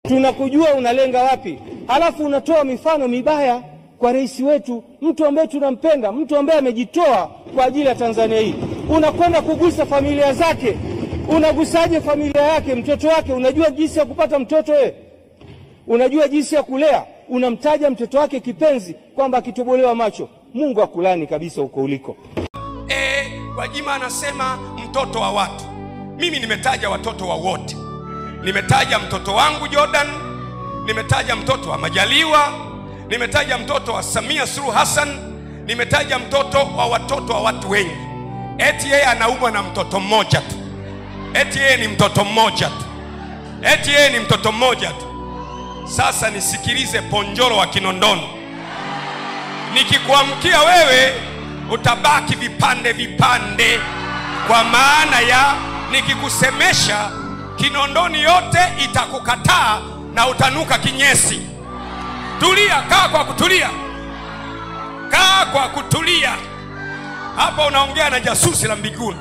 tunakujua unalenga wapi. Halafu unatoa mifano mibaya kwa rais wetu, mtu ambaye tunampenda, mtu ambaye amejitoa kwa ajili ya Tanzania hii. Unakwenda kugusa familia zake. Unagusaje familia yake, mtoto wake? Unajua jinsi ya kupata mtoto wewe? Unajua jinsi ya kulea? Unamtaja mtoto wake kipenzi kwamba akitobolewa macho. Mungu akulani kabisa huko uliko. Gwajima anasema mtoto wa watu. Mimi nimetaja watoto wa wote. Nimetaja mtoto wangu Jordan, nimetaja mtoto wa Majaliwa, nimetaja mtoto wa Samia Suluhu Hassan, nimetaja mtoto wa watoto wa watu wengi. Eti yeye anaumwa na mtoto mmoja tu. Eti yeye ni mtoto mmoja tu. Eti yeye ni mtoto mmoja tu. Sasa nisikilize Ponjoro wa Kinondoni. Nikikuamkia wewe utabaki vipande vipande, kwa maana ya nikikusemesha Kinondoni yote itakukataa na utanuka kinyesi. Tulia, kaa kwa kutulia. Kaa kwa kutulia. Hapa unaongea na jasusi la mbinguni.